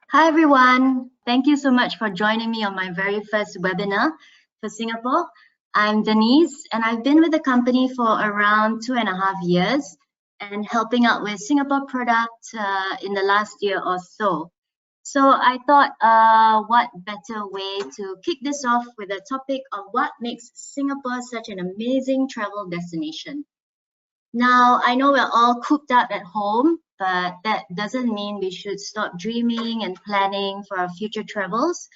Hi everyone, thank you so much for joining me on my very first webinar for Singapore. I'm Denise and I've been with the company for around 2.5 years and helping out with Singapore product in the last year or so. So I thought what better way to kick this off with a topic of what makes Singapore such an amazing travel destination. Now, I know we're all cooped up at home, but that doesn't mean we should stop dreaming and planning for our future travels.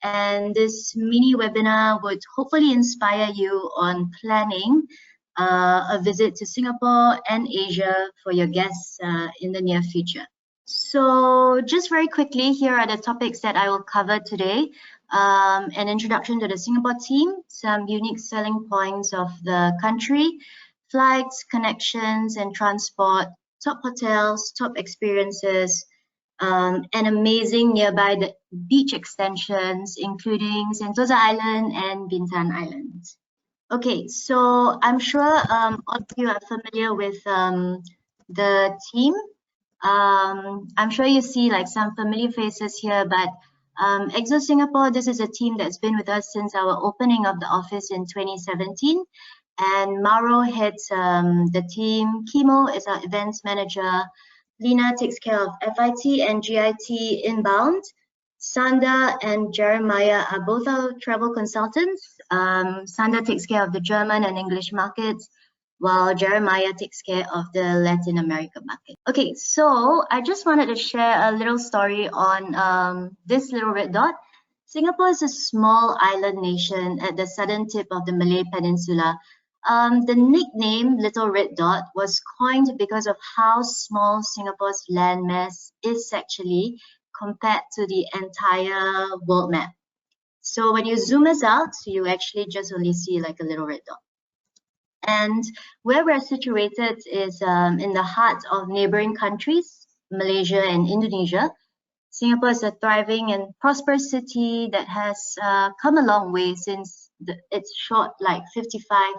And this mini webinar would hopefully inspire you on planning a visit to Singapore and Asia for your guests in the near future. So just very quickly, here are the topics that I will cover today. An introduction to the Singapore team, some unique selling points of the country, flights, connections and transport, top hotels, top experiences, and amazing nearby the beach extensions, including Sentosa Island and Bintan Island. Okay, so I'm sure all of you are familiar with the team. I'm sure you see like some familiar faces here, but Exo Singapore, this is a team that's been with us since our opening of the office in 2017. And Mauro heads the team. Kimo is our events manager. Lina takes care of FIT and GIT inbound. Sanda and Jeremiah are both our travel consultants. Sanda takes care of the German and English markets, while Jeremiah takes care of the Latin America market. Okay, so I just wanted to share a little story on this little red dot. Singapore is a small island nation at the southern tip of the Malay Peninsula. The nickname Little Red Dot was coined because of how small Singapore's landmass is actually compared to the entire world map. So when you zoom us out, you actually just only see like a little red dot. And where we're situated is in the heart of neighboring countries, Malaysia and Indonesia. Singapore is a thriving and prosperous city that has come a long way since its short, like 55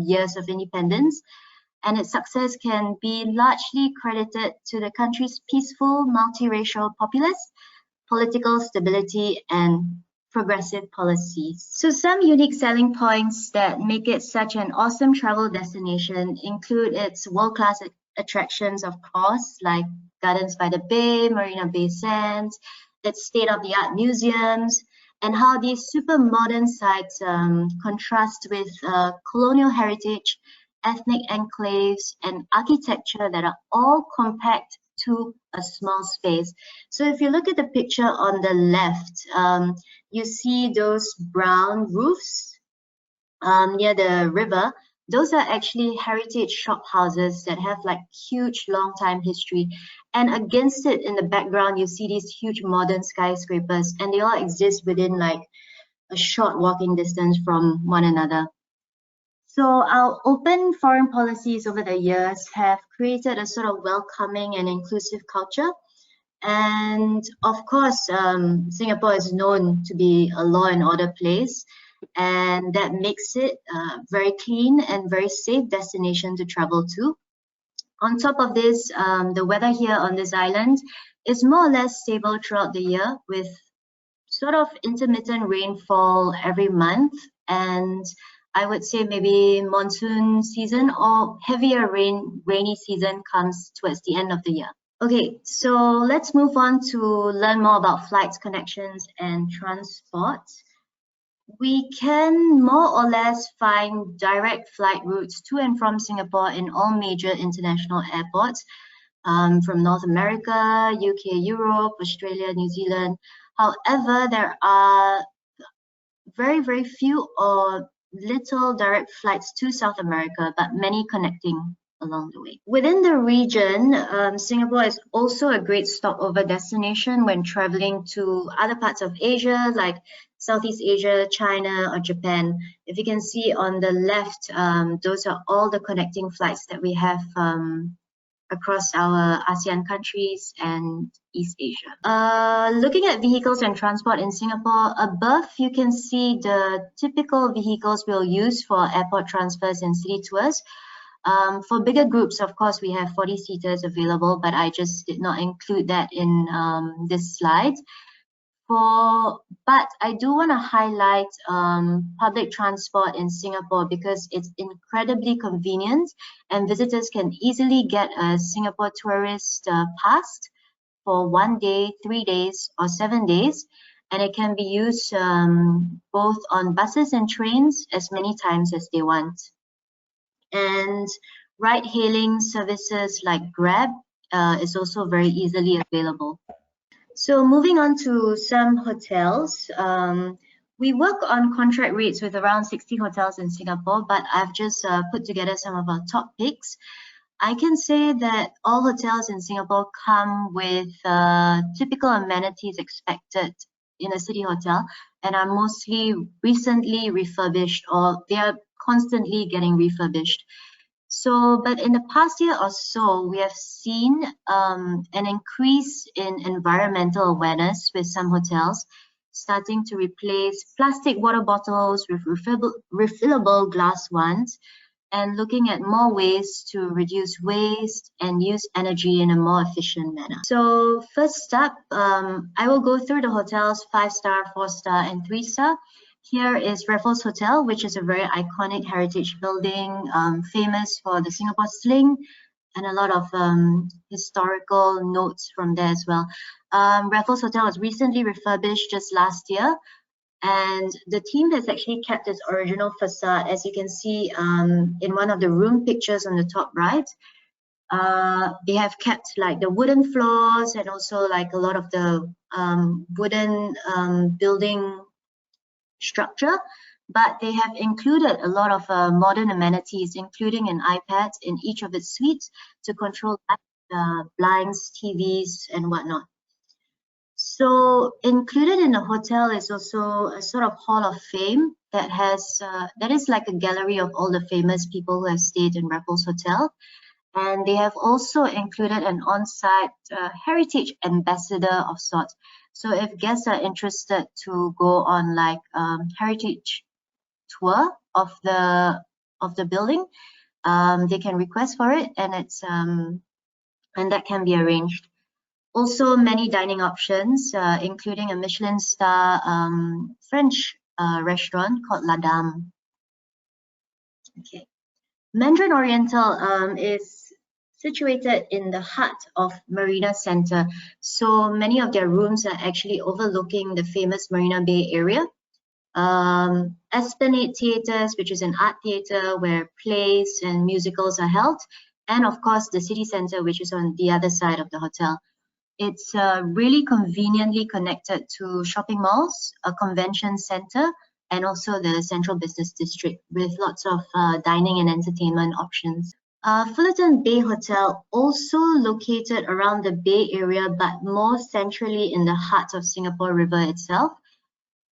years of independence. And its success can be largely credited to the country's peaceful, multiracial populace, political stability, and progressive policies. So some unique selling points that make it such an awesome travel destination include its world-class attractions, of course, like Gardens by the Bay, Marina Bay Sands, its state-of-the-art museums, and how these super modern sites contrast with colonial heritage, ethnic enclaves, and architecture that are all compact to a small space. So if you look at the picture on the left, you see those brown roofs near the river. Those are actually heritage shophouses that have like huge long time history. And against it in the background, you see these huge modern skyscrapers, and they all exist within like a short walking distance from one another. So our open foreign policies over the years have created a sort of welcoming and inclusive culture. And of course, Singapore is known to be a law and order place, and that makes it a very clean and very safe destination to travel to. On top of this, the weather here on this island is more or less stable throughout the year, with sort of intermittent rainfall every month, and I would say maybe monsoon season or heavier rainy season comes towards the end of the year. Okay, so let's move on to learn more about flights, connections, and transport. We can more or less find direct flight routes to and from Singapore in all major international airports from North America, UK, Europe, Australia, New Zealand. However, there are very, very few or little direct flights to South America, but many connecting along the way. Within the region, Singapore is also a great stopover destination when traveling to other parts of Asia, like Southeast Asia, China, or Japan. If you can see on the left, those are all the connecting flights that we have across our ASEAN countries and East Asia. Looking at vehicles and transport in Singapore, above you can see the typical vehicles we'll use for airport transfers and city tours. For bigger groups, of course, we have 40 seaters available, but I just did not include that in this slide. But I do want to highlight public transport in Singapore because it's incredibly convenient and visitors can easily get a Singapore tourist pass for 1 day, 3 days, or 7 days. And it can be used both on buses and trains as many times as they want. And ride-hailing services like Grab is also very easily available. So moving on to some hotels, we work on contract rates with around 60 hotels in Singapore, but I've just put together some of our top picks. I can say that all hotels in Singapore come with typical amenities expected in a city hotel and are mostly recently refurbished, or they are constantly getting refurbished. So, but in the past year or so, we have seen an increase in environmental awareness with some hotels starting to replace plastic water bottles with refillable glass ones, and looking at more ways to reduce waste and use energy in a more efficient manner. So first up, I will go through the hotels 5-star, 4-star, and 3-star. Here is Raffles Hotel, which is a very iconic heritage building, famous for the Singapore Sling and a lot of historical notes from there as well. Raffles Hotel was recently refurbished just last year, and the team has actually kept its original facade, as you can see in one of the room pictures on the top right. They have kept like the wooden floors and also like a lot of the wooden building structure, but they have included a lot of modern amenities, including an iPad in each of its suites to control blinds, TVs, and whatnot. So included in the hotel is also a sort of hall of fame that has that is like a gallery of all the famous people who have stayed in Raffles Hotel. And they have also included an on-site heritage ambassador of sorts. So if guests are interested to go on like heritage tour of the building, they can request for it, and it's and that can be arranged. Also, many dining options, including a Michelin star French restaurant called La Dame. Okay, Mandarin Oriental is situated in the heart of Marina Centre, so many of their rooms are actually overlooking the famous Marina Bay area. Esplanade Theatres, which is an art theatre where plays and musicals are held, and of course the city centre, which is on the other side of the hotel. It's really conveniently connected to shopping malls, a convention centre, and also the central business district with lots of dining and entertainment options. Fullerton Bay Hotel, also located around the Bay Area, but more centrally in the heart of Singapore River itself.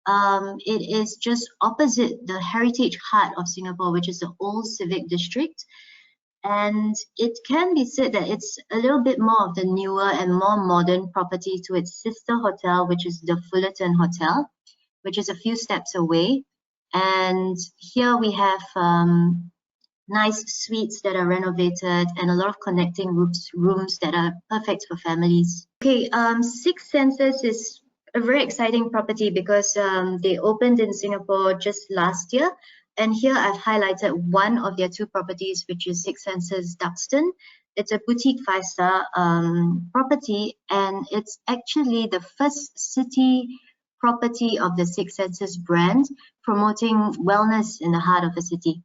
It is just opposite the heritage heart of Singapore, which is the old civic district. And it can be said that it's a little bit more of the newer and more modern property to its sister hotel, which is the Fullerton Hotel, which is a few steps away. And here we have nice suites that are renovated and a lot of connecting rooms that are perfect for families. Okay, Six Senses is a very exciting property because they opened in Singapore just last year. And here I've highlighted one of their two properties, which is Six Senses Duxton. It's a boutique 5-star property, and it's actually the first city property of the Six Senses brand, promoting wellness in the heart of a city.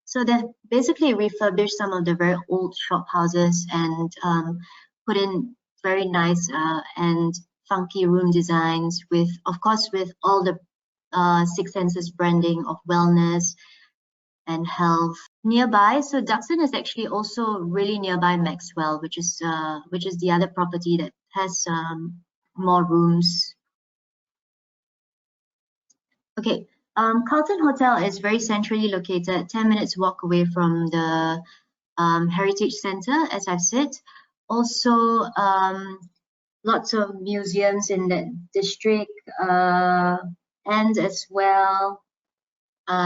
So they've basically refurbished some of the very old shophouses and put in very nice and funky room designs with, of course, with all the Six Senses branding of wellness and health. Nearby, so Duxton is actually also really nearby Maxwell, which is the other property that has more rooms. Okay, Carlton Hotel is very centrally located, 10 minutes walk away from the Heritage Centre, as I've said. Also, lots of museums in that district, and as well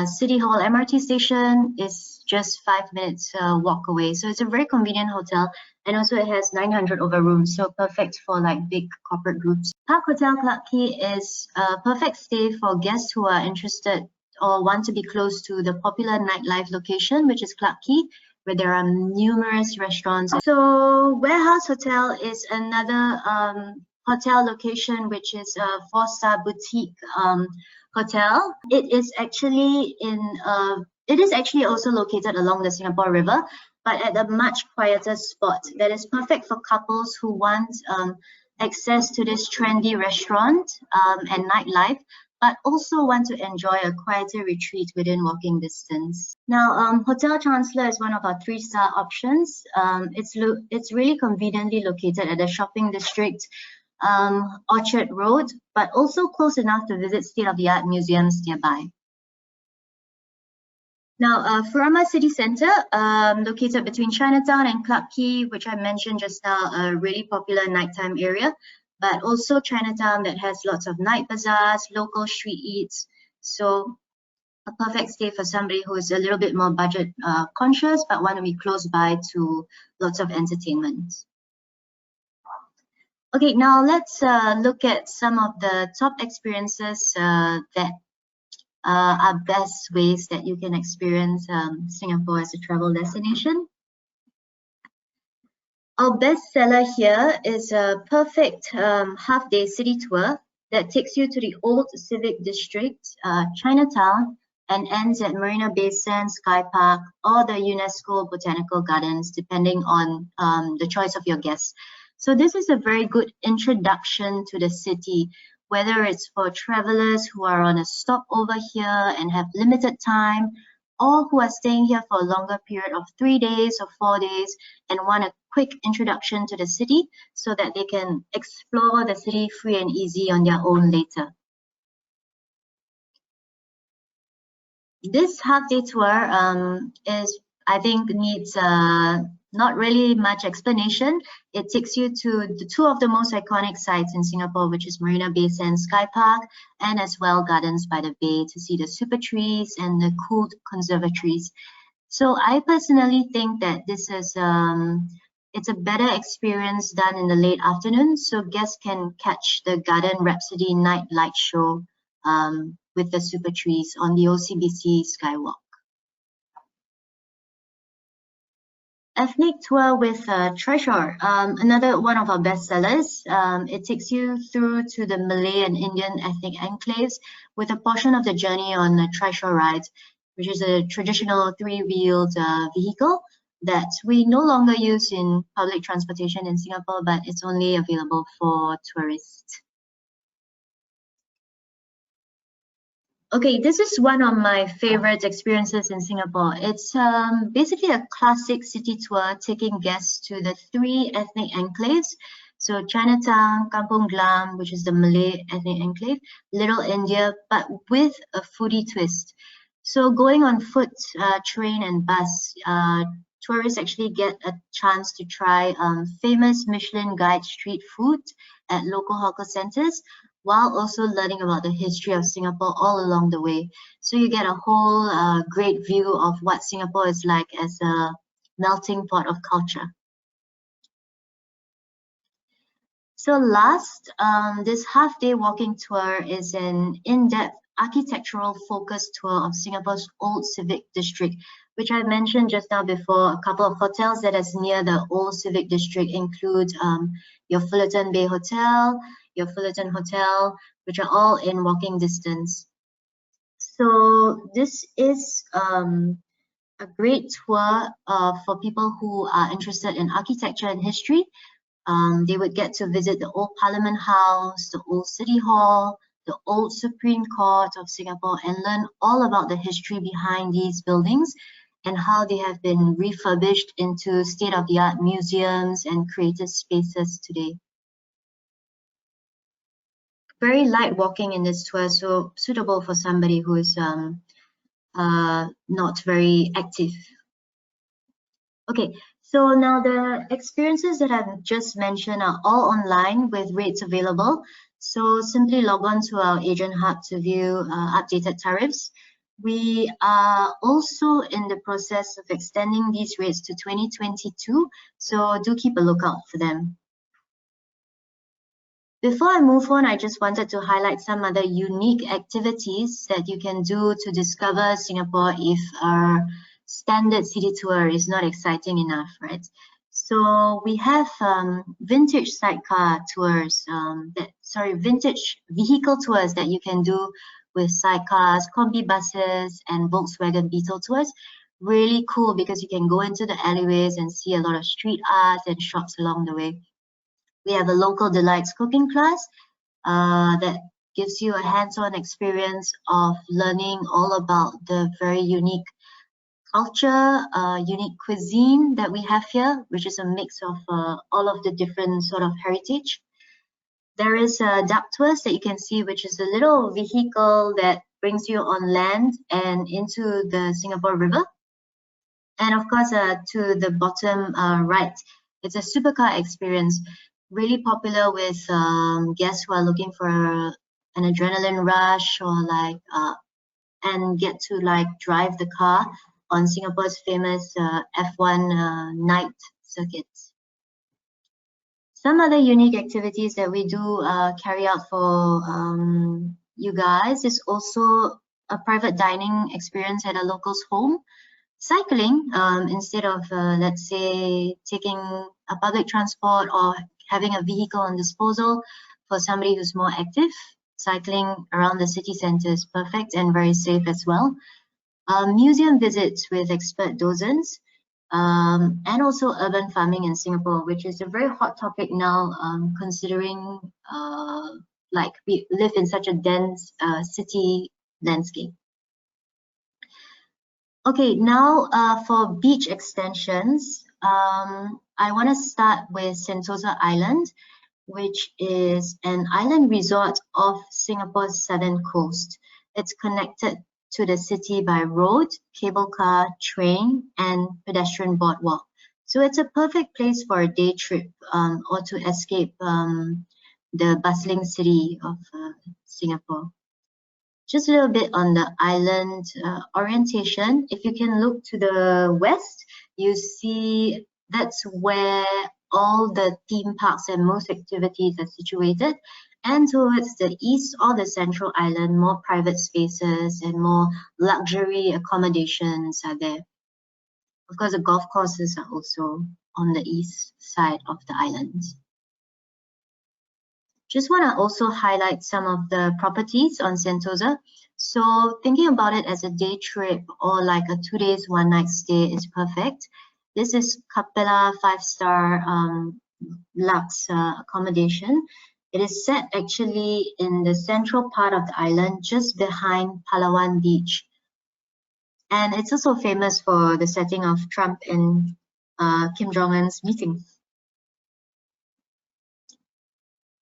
City Hall MRT station is just 5 minutes walk away. So it's a very convenient hotel, and also it has 900 over rooms, so perfect for like big corporate groups. Park Hotel Clarke Quay is a perfect stay for guests who are interested or want to be close to the popular nightlife location, which is Clarke Quay, where there are numerous restaurants. So Warehouse Hotel is another hotel location, which is a 4-star boutique hotel. It is actually also located along the Singapore River, but at a much quieter spot that is perfect for couples who want access to this trendy restaurant and nightlife, but also want to enjoy a quieter retreat within walking distance. Now, Hotel Chancellor is one of our 3-star options. It's really conveniently located at the shopping district, Orchard Road, but also close enough to visit state-of-the-art museums nearby. Now, Furama City Centre, located between Chinatown and Clarke Quay, which I mentioned just now, a really popular nighttime area, but also Chinatown that has lots of night bazaars, local street eats. So a perfect stay for somebody who is a little bit more budget conscious, but want to be close by to lots of entertainment. Okay, now let's look at some of the top experiences that are best ways that you can experience Singapore as a travel destination. Our best seller here is a perfect half-day city tour that takes you to the old civic district, Chinatown, and ends at Marina Bay Sands, Sky Park, or the UNESCO Botanical Gardens, depending on the choice of your guests. So this is a very good introduction to the city, whether it's for travelers who are on a stopover here and have limited time, or who are staying here for a longer period of 3 days or 4 days and want a quick introduction to the city so that they can explore the city free and easy on their own later. This half-day tour needs not really much explanation. It takes you to the 2 of the most iconic sites in Singapore, which is Marina Bay Sands Sky Park and as well Gardens by the Bay to see the super trees and the cool conservatories. So I personally think that this is it's a better experience done in the late afternoon, so guests can catch the Garden Rhapsody night light show with the super trees on the OCBC Skywalk. Ethnic tour with Treasure, another one of our best sellers. It takes you through to the Malay and Indian ethnic enclaves with a portion of the journey on a Treasure ride, which is a traditional 3-wheeled vehicle that we no longer use in public transportation in Singapore, but it's only available for tourists. Okay, this is one of my favorite experiences in Singapore. It's basically a classic city tour taking guests to the 3 ethnic enclaves. So Chinatown, Kampung Glam, which is the Malay ethnic enclave, Little India, but with a foodie twist. So going on foot, train and bus, tourists actually get a chance to try famous Michelin Guide street food at local hawker centers, while also learning about the history of Singapore all along the way. So you get a whole great view of what Singapore is like as a melting pot of culture. So last, this half-day walking tour is an in-depth architectural focused tour of Singapore's old civic district, which I mentioned just now before. A couple of hotels that is near the old civic district include your Fullerton Bay Hotel, your Fullerton Hotel, which are all in walking distance. So this is a great tour for people who are interested in architecture and history. They would get to visit the old Parliament House, the old City Hall, the old Supreme Court of Singapore, and learn all about the history behind these buildings and how they have been refurbished into state-of-the-art museums and creative spaces today. Very light walking in this tour, so suitable for somebody who is not very active. Okay, so now the experiences that I've just mentioned are all online with rates available. So simply log on to our agent hub to view updated tariffs. We are also in the process of extending these rates to 2022, so do keep a lookout for them. Before I move on, I just wanted to highlight some other unique activities that you can do to discover Singapore if our standard city tour is not exciting enough, right? So we have vintage sidecar tours, vintage vehicle tours that you can do with sidecars, combi buses, and Volkswagen Beetle tours. Really cool because you can go into the alleyways and see a lot of street art and shops along the way. We have a local delights cooking class that gives you a hands-on experience of learning all about the very unique culture, unique cuisine that we have here, which is a mix of all of the different sort of heritage. There is a duck tours that you can see, which is a little vehicle that brings you on land and into the Singapore River. And of course, to the bottom right, it's a supercar experience, really popular with guests who are looking for an adrenaline rush or like and get to like drive the car on Singapore's famous F1 night circuits. Some other unique activities that we do carry out for you guys is also a private dining experience at a local's home. Cycling, instead of, let's say, taking a public transport or having a vehicle on disposal for somebody who's more active, cycling around the city centre is perfect and very safe as well. Museum visits with expert dozens, and also urban farming in Singapore, which is a very hot topic now, considering like we live in such a dense city landscape. Okay, now for beach extensions, I want to start with Sentosa Island, which is an island resort off Singapore's southern coast. It's connected to the city by road, cable car, train, and pedestrian boardwalk. So it's a perfect place for a day trip or to escape the bustling city of Singapore. Just a little bit on the island orientation. If you can look to the west, you see that's where all the theme parks and most activities are situated. And towards the east or the central island, more private spaces and more luxury accommodations are there. Of course, the golf courses are also on the east side of the island. Just want to also highlight some of the properties on Sentosa. So thinking about it as a day trip or like a 2 days, 1 night stay is perfect. This is Capella 5-star luxe accommodation. It is set actually in the central part of the island, just behind Palawan Beach. And it's also famous for the setting of Trump and Kim Jong-un's meeting.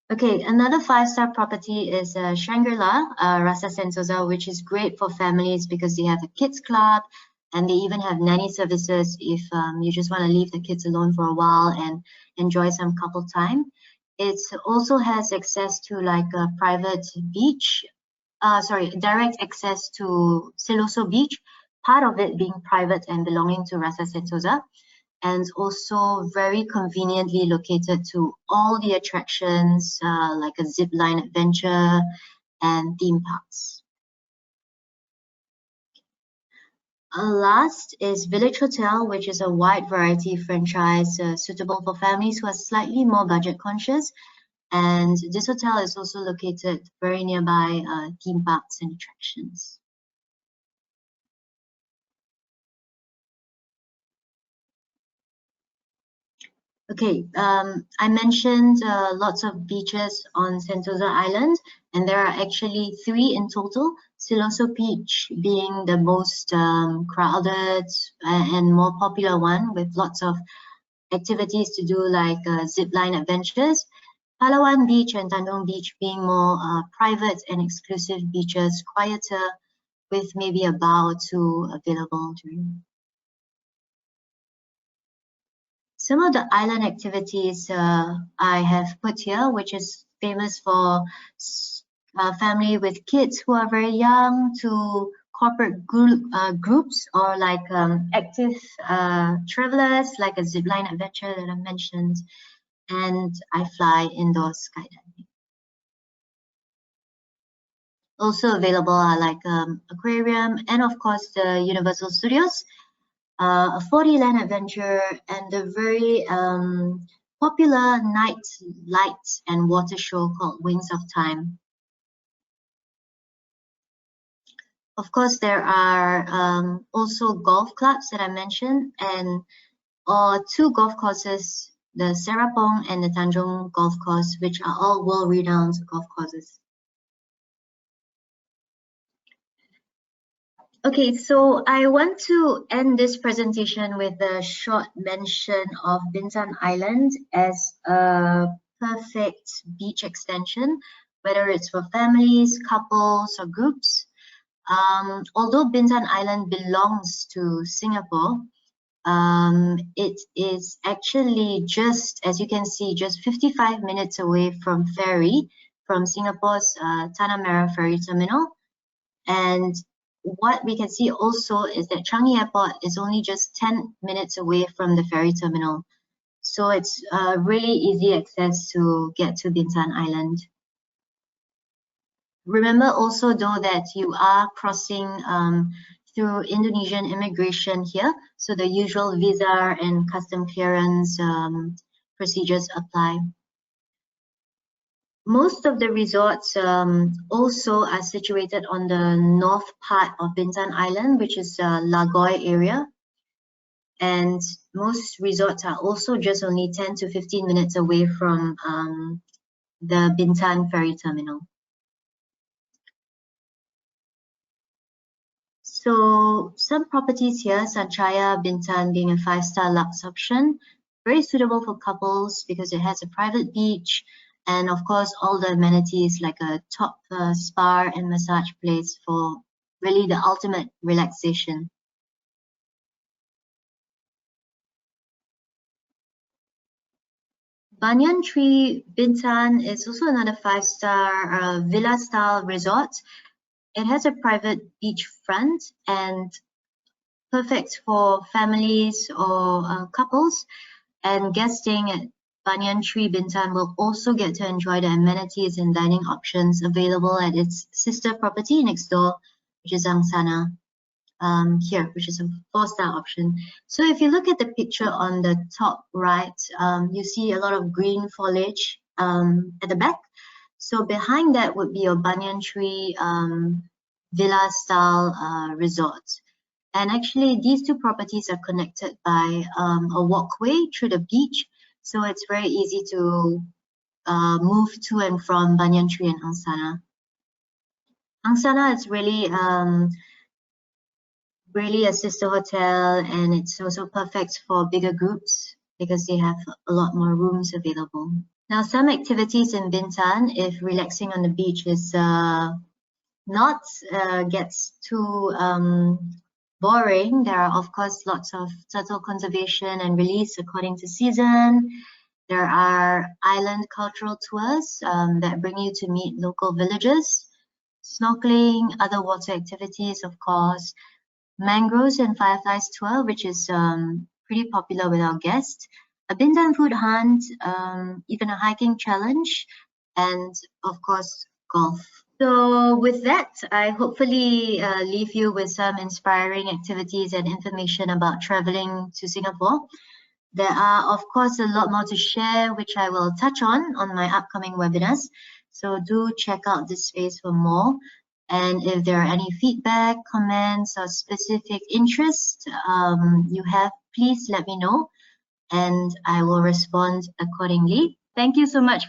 Okay, another 5-star property is Shangri-La, Rasa Sentosa, which is great for families because they have a kids club and they even have nanny services if you just want to leave the kids alone for a while and enjoy some couple time. It also has access to like a private beach, direct access to Siloso Beach, part of it being private and belonging to Rasa Sentosa, and also very conveniently located to all the attractions like a zip line adventure and theme parks. Last is Village Hotel, which is a wide variety franchise suitable for families who are slightly more budget conscious. And this hotel is also located very nearby theme parks and attractions. Okay, I mentioned lots of beaches on Sentosa Island, and there are actually 3 in total. Siloso Beach being the most crowded and more popular one, with lots of activities to do like zipline adventures. Palawan Beach and Tanjung Beach being more private and exclusive beaches, quieter, with maybe a bar or 2 available during. Some of the island activities I have put here, which is famous for family with kids who are very young to corporate groups or like active travelers, like a zipline adventure that I mentioned, and I fly indoor skydiving. Also available are like aquarium and of course the Universal Studios, a 4D land adventure, and the very popular night light and water show called Wings of Time. Of course, there are also golf clubs that I mentioned, and two golf courses, the Serapong and the Tanjung Golf Course, which are all world-renowned golf courses. Okay, so I want to end this presentation with a short mention of Bintan Island as a perfect beach extension, whether it's for families, couples, or groups. Although Bintan Island belongs to Singapore, it is actually just, as you can see, just 55 minutes away from ferry, from Singapore's Tanah Merah Ferry Terminal. And what we can see also is that Changi Airport is only just 10 minutes away from the ferry terminal. So it's really easy access to get to Bintan Island. Remember also though that you are crossing through Indonesian immigration here, so the usual visa and custom clearance procedures apply. Most of the resorts also are situated on the north part of Bintan Island, which is Lagoy area. And most resorts are also just only 10 to 15 minutes away from the Bintan ferry terminal. So some properties here, Sanchaya Bintan being a 5-star luxe option, very suitable for couples because it has a private beach, and of course all the amenities like a top spa and massage place for really the ultimate relaxation. Banyan Tree Bintan is also another 5-star villa style resort. It has a private beach front and perfect for families or couples, and guests staying at Banyan Tree Bintan will also get to enjoy the amenities and dining options available at its sister property next door, which is Angsana here, which is a 4-star option. So if you look at the picture on the top right, you see a lot of green foliage at the back. So behind that would be your Banyan Tree villa style resort. And actually these two properties are connected by a walkway through the beach. So it's very easy to move to and from Banyan Tree and Angsana. Angsana is really a sister hotel, and it's also perfect for bigger groups because they have a lot more rooms available. Now, some activities in Bintan, if relaxing on the beach is not gets too boring, there are of course lots of turtle conservation and release according to season. There are island cultural tours that bring you to meet local villagers, snorkeling, other water activities, of course, mangroves and fireflies tour, which is pretty popular with our guests, a Bintan food hunt, even a hiking challenge, and of course golf. So with that, I hopefully leave you with some inspiring activities and information about traveling to Singapore. There are of course a lot more to share, which I will touch on my upcoming webinars. So do check out this space for more. And if there are any feedback, comments, or specific interests you have, please let me know and I will respond accordingly. Thank you so much.